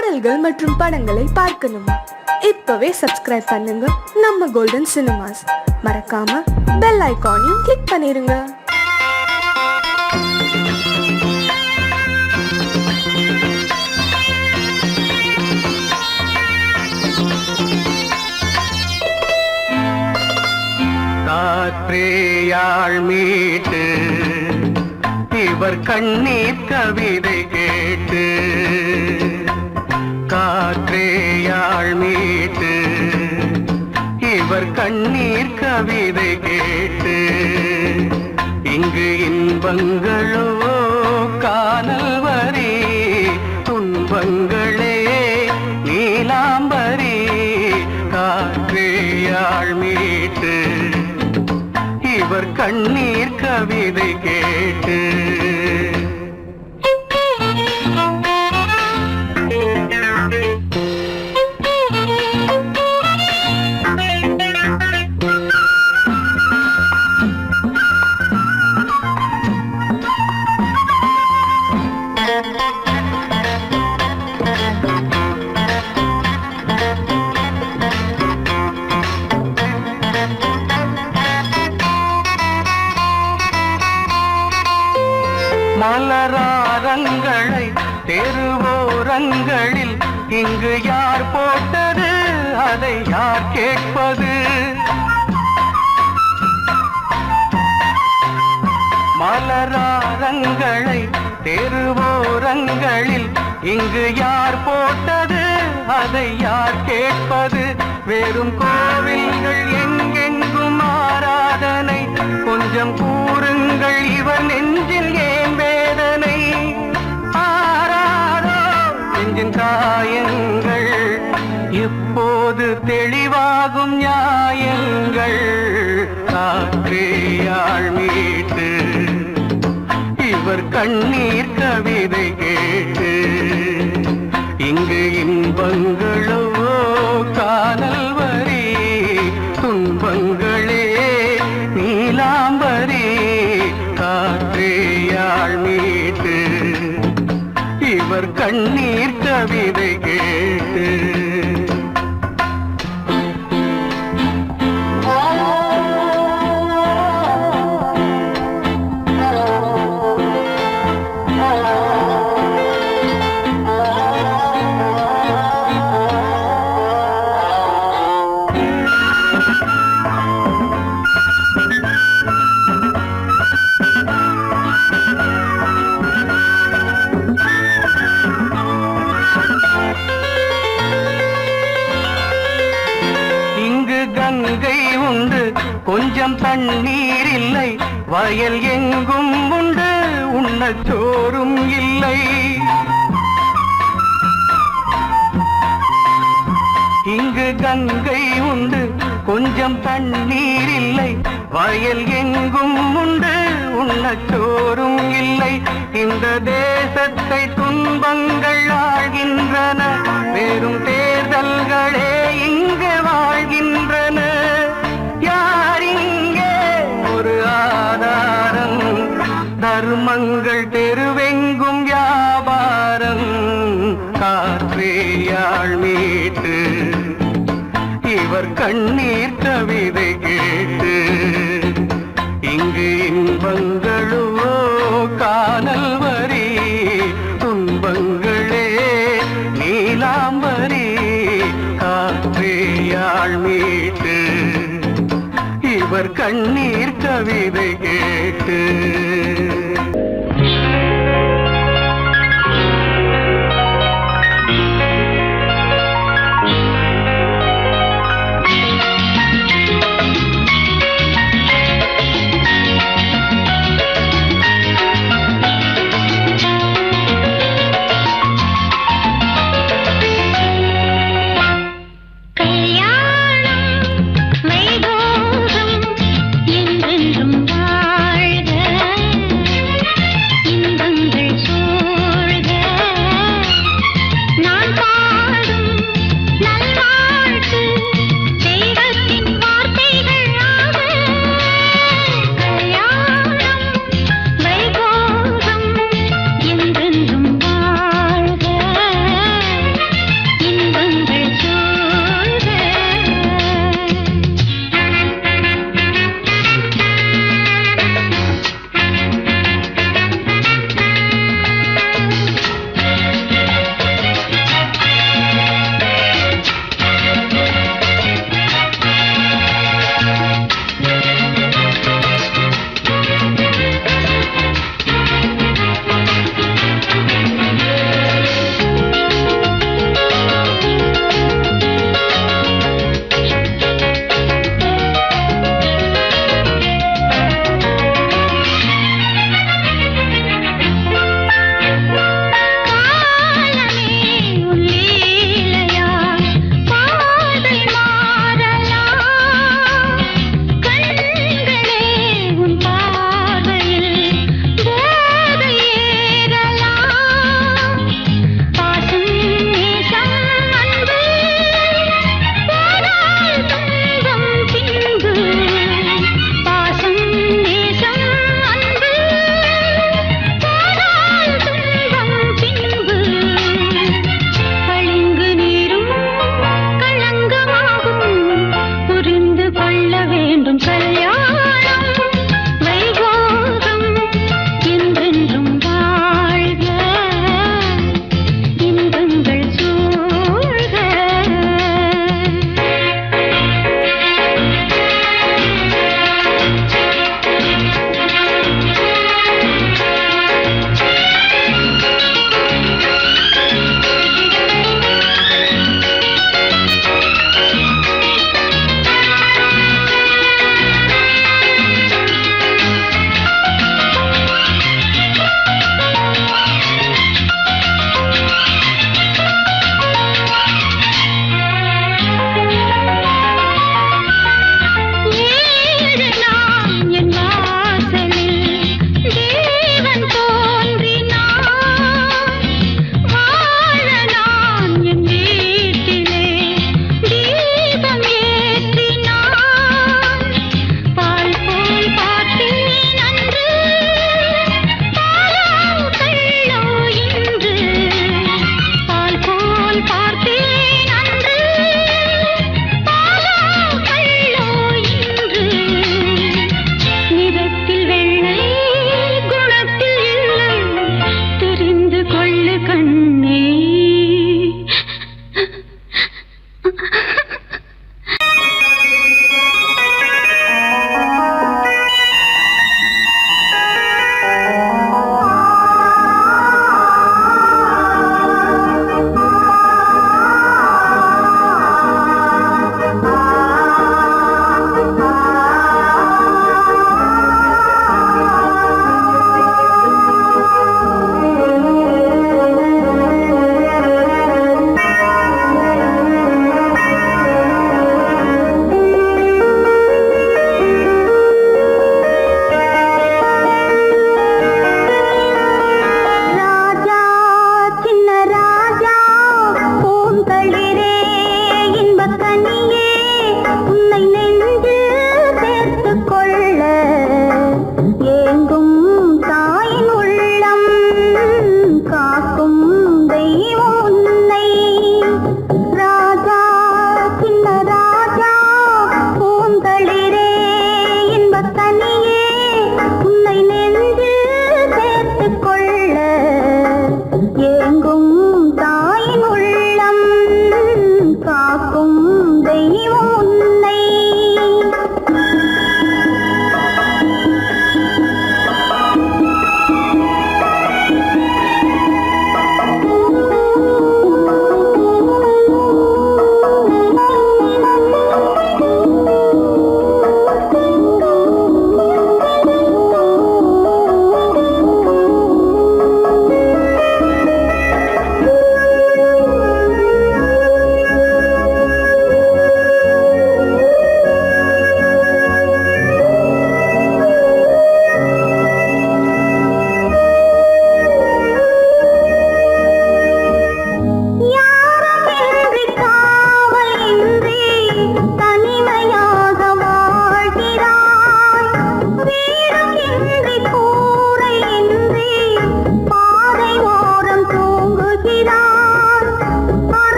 பாடல்கள் மற்றும் படங்களை பார்க்கணுமா? இப்பவே சப்ஸ்கிரைப் பண்ணுங்க நம்ம கோல்டன் சினிமாஸ். மறக்காம பெல் ஐகானையும் கிளிக் பண்ணிருங்க. காற்றேயாழ் மீட்டு இவர் கண்ணீர் கவிதை கேட்டு, காற்றேயாழ் மீட்டு இவர் கண்ணீர் கவிதை கேட்டு, இங்கு இன்பங்களோ காணல் வரி, துன்பங்களே நீலாம்பரி. காற்றேயாழ் மீட்டு இவர் கண்ணீர் கவிதை கேட்டு, மலராரங்களை தெருவோரங்களில் இங்கு யார் போட்டது, அதை யார் கேட்பது? மலராரங்களை தெருவோரங்களில் இங்கு யார் போட்டது, அதை யார் கேட்பது? வெறும் கோவில்கள் எங்கெங்கும் ஆராதனை, கொஞ்சம் கூறுங்கள் இவர் நெஞ்சில் ஏன் வேதனை? ஆராரோ நெஞ்சின் காயங்கள், எப்போது தெளிவாகும் நியாயங்கள்? காற்றேயாழ் மீட்டு இவர் கண்ணீர் கவிதை கேட்டு, இங்கு இன்பங்களோ காணல் வரி, துன்பங்களே நீலாம்பரி. காற்றேயாழ் மீட்டு இவர் கண்ணீர் கவிதை கேட்டு, கங்கை உண்டு கொஞ்சம் தண்ணீர் இல்லை, வயல் எங்கும் உண்டு உண்ணச் சோறும் இல்லை. இங்கு கங்கை உண்டு கொஞ்சம் தண்ணீர் இல்லை, வயல் எங்கும் உண்டு உண்ணச் சோறும் இல்லை. இந்த தேசத்தை துன்பங்கள் ஆழ்கின்றன, வெறும் தேர்தல்களே இங்கு வாழ்கின்றன. யார் இங்கே ஒரு ஆதாரம்? தர்மங்கள் தெருவெங்கும் வியாபாரம். காற்றேயாழ் மீட்டு இவர் கண்ணீர் கவிதை கேட்டு, இங்கு இன்பங்களோ காணல் வரி, துன்பங்களே நீலாம்பரி. காற்றேயாழ் மீட்டு இவர் கண்ணீர் கவிதை கேட்டு, கல்யாணம் வைபோகம் என்றென்றும் வாழ்க.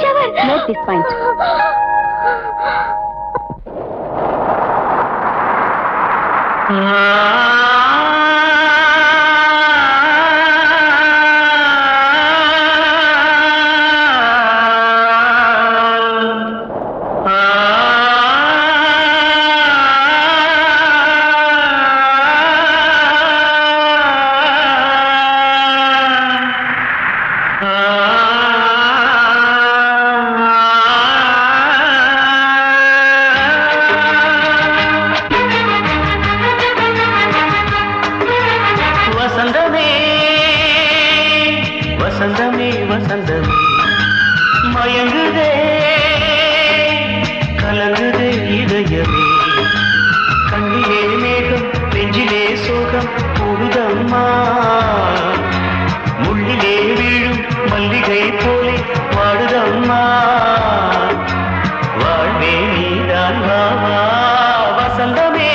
கள்ளவர். Note this point. வசந்தமே வசந்தமே வசந்தமே மயங்குதே கலங்குதே இதயமே கண்ணிலே மேகம் நெஞ்சிலே சோகம் கூடுதம்மா முள்ளிலே வீழும் மல்லிகை போலே வாடுதம்மா வாழ்வே நீதான் வாவா வசந்தமே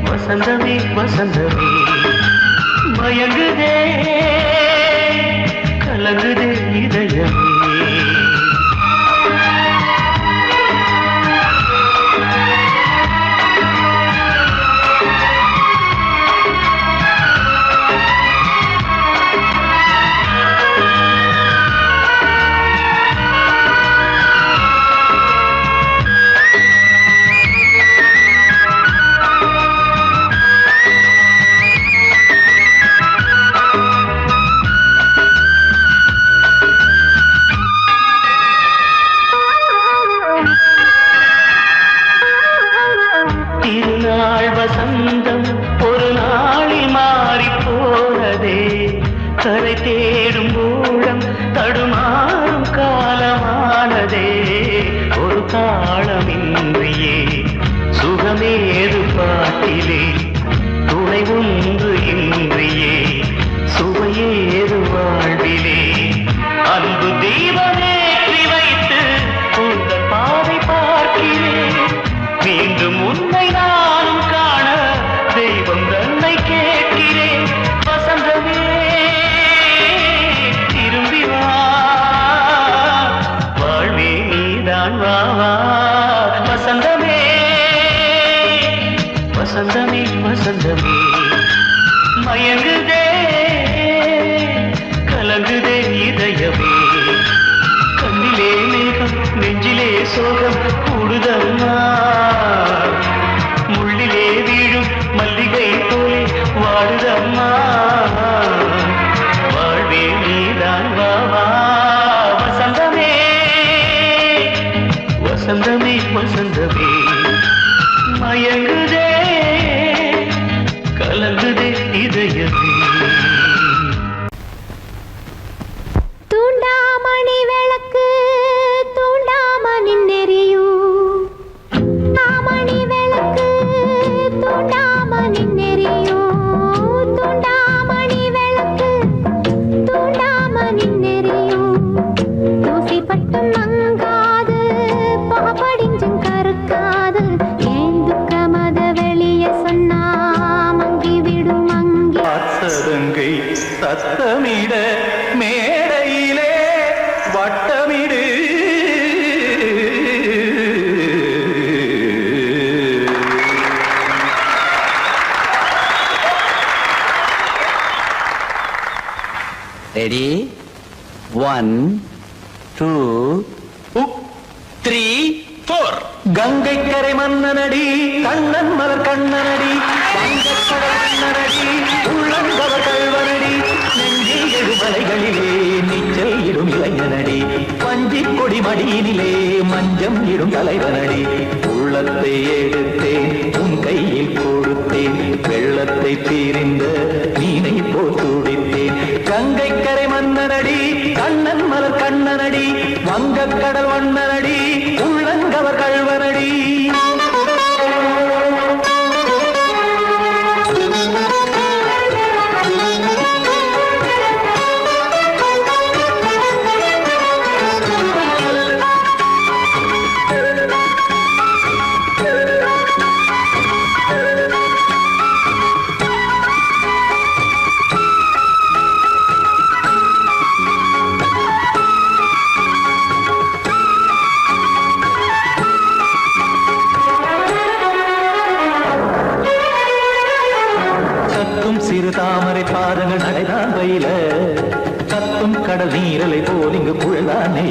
வசந்தமே வசந்தமே மயங்குதே கலங்குதே இதயமே திருநாள் வசந்தம் ஒரு நாளில் மாறி போனதே கரை தேடும் ஊழம் தடுமாறும் காலமானதே ஒரு தாளமின்றியே சுகமேது பாட்டிலே துணை ஒன்று இன்றியே சுவையேது வாழ்விலே அன்பு தீபமேற்றி வைத்து உங்கள் பாதை பார்க்கிறேன் மீண்டும் உன்னை நானும் காண தெய்வம் தன்னை கேட்கிறேன் வசந்தமே திரும்பி வா வாழ்வே நீதான் வா வா வசந்தமே வசந்தமே வசந்தமே மயங்குதே கலங்குதே இதயமே கண்ணிலே மேகம் நெஞ்சிலே சோகம் கூடுதம்மா முள்ளிலே வீழும் மல்லிகை போலே வாடுதம்மா வாழ்வே நீதான் வா வா வசந்தமே வசந்தமே வசந்தமே மயங்குதே கலங்குதே இதயமே தூண்டாமணி விளக்கு தூண்டாமணி நெறியும் தாமணி விளக்கு தூண்டாமணி நெறியும் தூண்டாமணி விளக்கு தூண்டாமணி நெறியும் தூசி பட்டு மங்காது பகப்படிஞ்சும் கருக்காது ஏன் துக்கமத வெளிய சொன்னா மங்கி விடும் மங்கி சதங்கை சத்தமிட மேடையிலே வட்டமிடு ரெடி 1 2 3 4 கங்கை கரை மன்னனடி கண்ணன் மலர் கண்ணனடி வங்கக்கடல் மன்னனடி உள்ளங்கவர் கல்வனடி நெஞ்சில் எழுமலைகளிலே நீச்சல் இடும் இளைஞனடி வஞ்சிக் கொடி மடியினிலே மஞ்சம் இடும் தலைவனடி உள்ளத்தை எடுத்தேன் உன் கையில் கொடுத்தேன் வெள்ளத்தை தீரிந்த மீனை போல் துடித்தேன் கங்கை கரை மன்னனடி கண்ணன் மலர் கண்ணனடி வங்கக்கடல் வண்ணனடி உள்ளங்கவர் கல்வனடி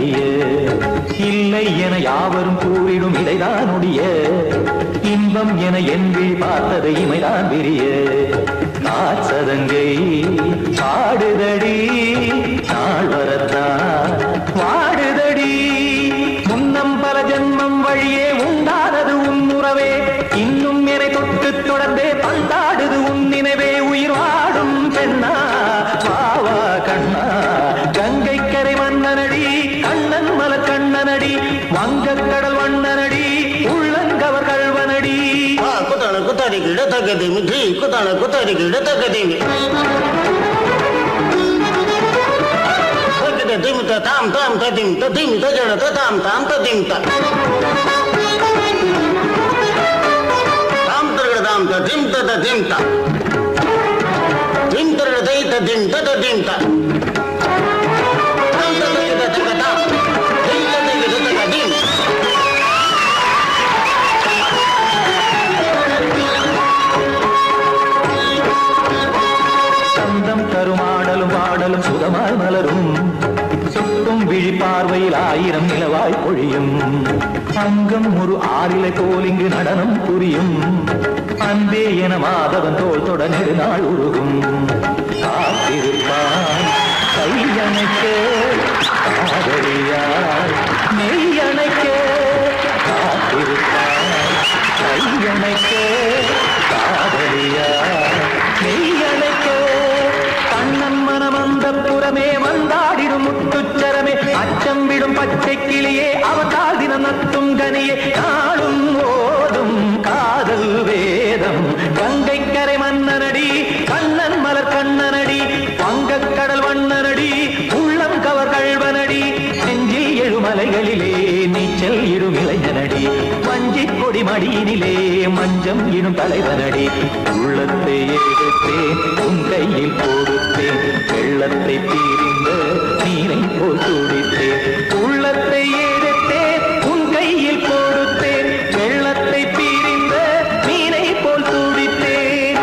விரிய இல்லை என யாவரும் கூறிடும் இடைதான் ஒடிய இன்பம் என என் விழி பார்த்தது இமைதான் விரிய காற்சதங்கை பாடுதடி நாள் வரத்தான் வாடுதடி முன்னம் பல ஜென்மம் வழியே உண்டானது உன் உறவே இன்னும் என்னை தொட்டு தொடர்ந்தே பந்தாடுது உன் நினைவே உயிர் வாடும் பெண்ணா வாவா கண்ணா கங்கை கரை மன்னனடி கண்ணன் மலர் கண்ணனடி வங்கக் கடல் வண்ணனடி உள்ளங்கவர் கல்வனடி குத்தான குத்தாரி கிட தகதிமி ஜி குத்தான குத்தாரி கிட தகதிமி திமித தாம் தாம் ததிம் ததிம் தஜட தாம் தாம் ததிம் தாம் தரகட தாம் ததிம் ததிம் தாம் திம் தரகட தை ததிம் ததிம் தாம் தாம் தரகட தகத தாம் திம் தரகட தகதிம் சந்தம் தருமாடலும் பாடலும் சுகமாய் மலரும் சுட்டும் விழி பார்வையில் ஆயிரம் நிலவாய் பொழியும் அங்கம் ஒரு ஆறிலை போல் இங்கு நடனம் புரியும் அன்பே என மாதவன் தோல் தொட நெடுநாள் உருகும் காத்திருப்பான் கையணைக்க காதலியார் மெய்யணைக்க காத்திருப்பான் கையணைக்க காதலியார் மெய்யணைக்க கண்ணன் மனம் அந்த புறமே வந்தாடிடும் முத்துச்சரமே அச்சம் விடும் பச்சை கிளியே அவதால் தினம் நத்தும் கனியே நாளும் ஓதும் காதல் வேதம் கங்கை கரை மன்னனடி கண்ணன் மலர் கண்ணனடி வங்கக் கடல் வண்ணனடி உள்ளம் கவர் கல்வனடி நெஞ்சில் எழுமலைகளிலே நீச்சல் இடும் இளைஞனடி வஞ்சிக் கொடி மடியினிலே மஞ்சம் இடும் தலைவனடி உள்ளத்தை எடுத்தேன் உன் கையில் கொடுத்தேன் வெள்ளத்தை தீரிந்த நீரை போல் துடித்தேன் உள்ளத்தை எடுத்தேன் உன் கையில் கொடுத்தேன் வெள்ளத்தை தீரிந்த நீரை போல் துடித்தேன்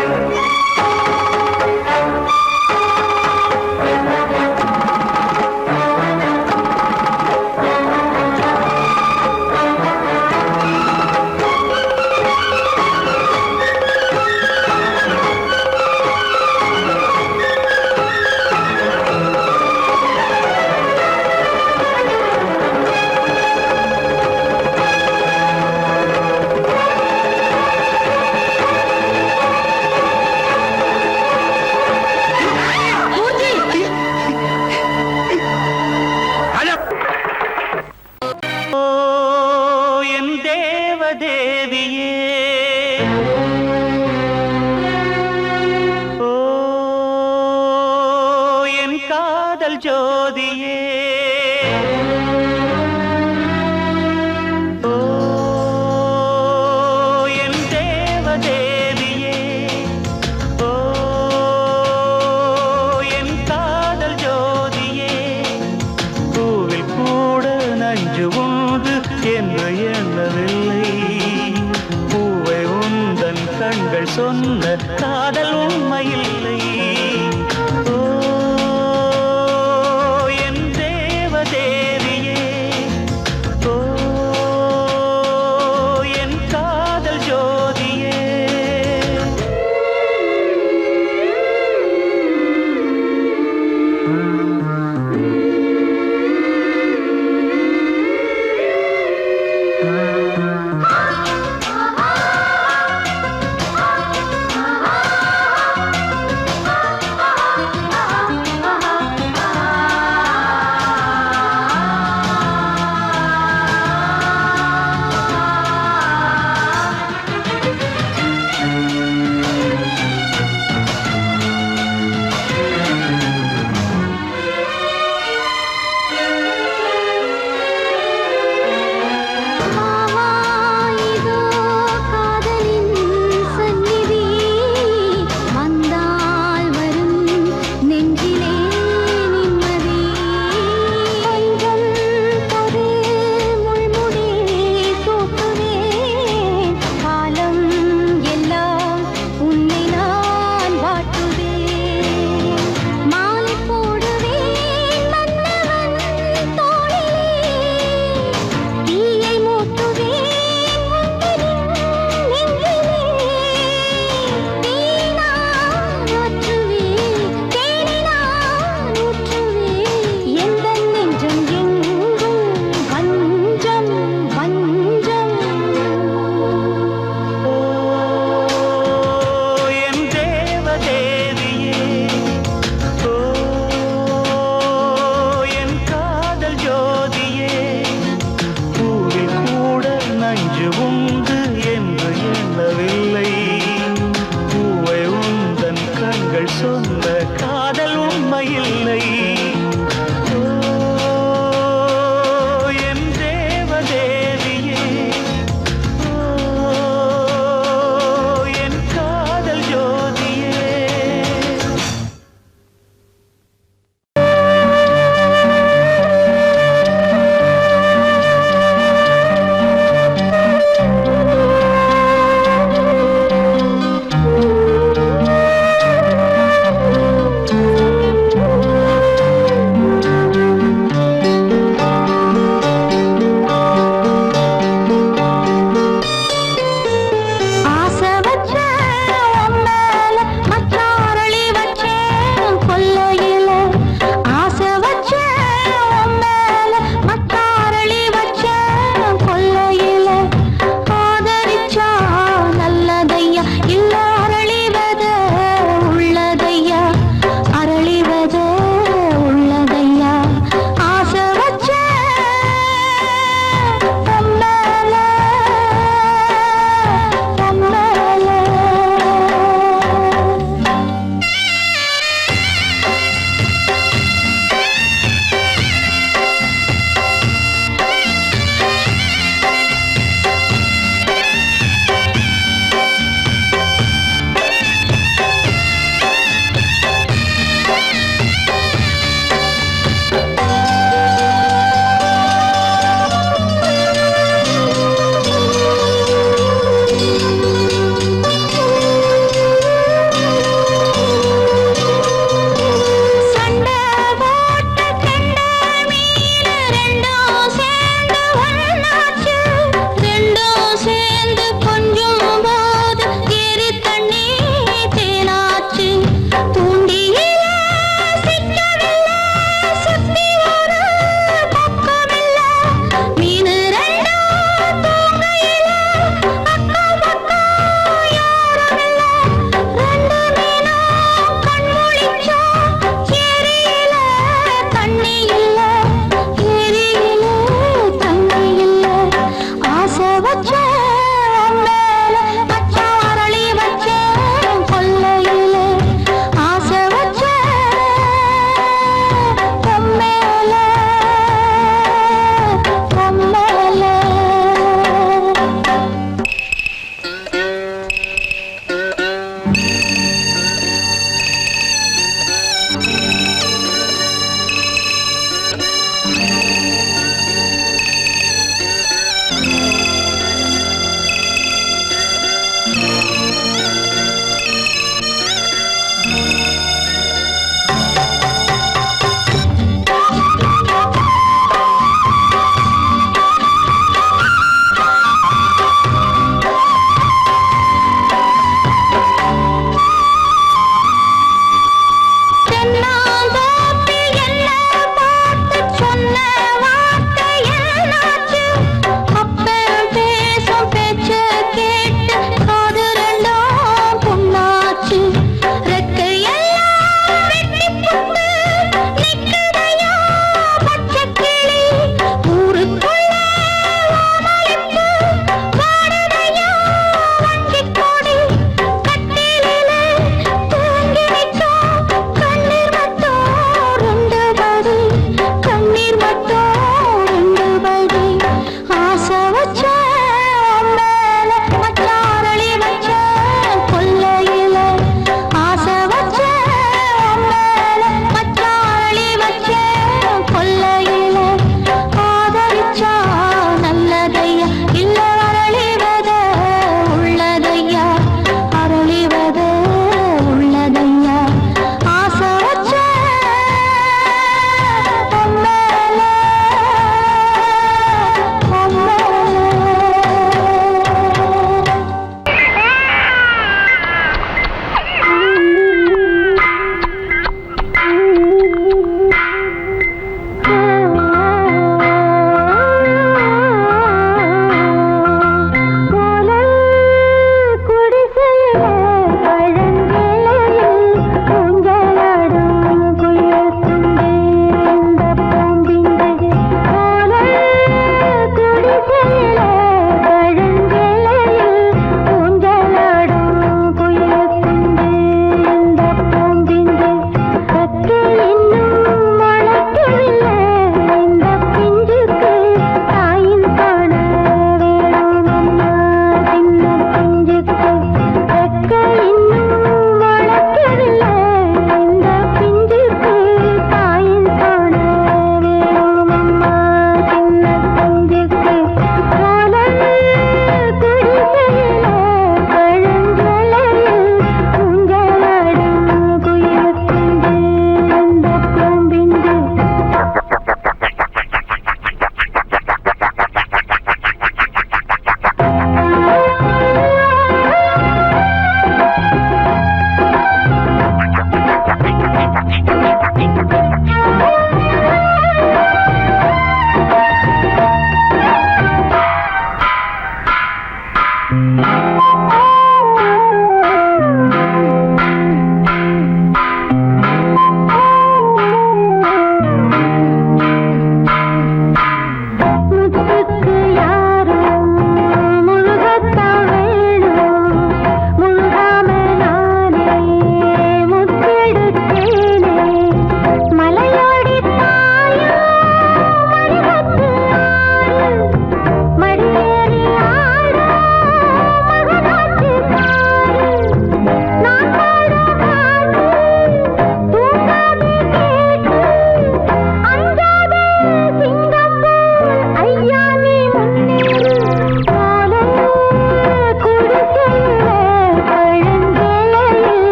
என் தேவதேவியே ஓ என் காதல் ஜோதியே ஓ என் தேவதேவியே ஓ என் காதல் ஜோதியே பூவில் கூட நஞ்சு உண்டு என்று எண்ணவில்லை பூவை உந்தன் கண்கள் சொன்ன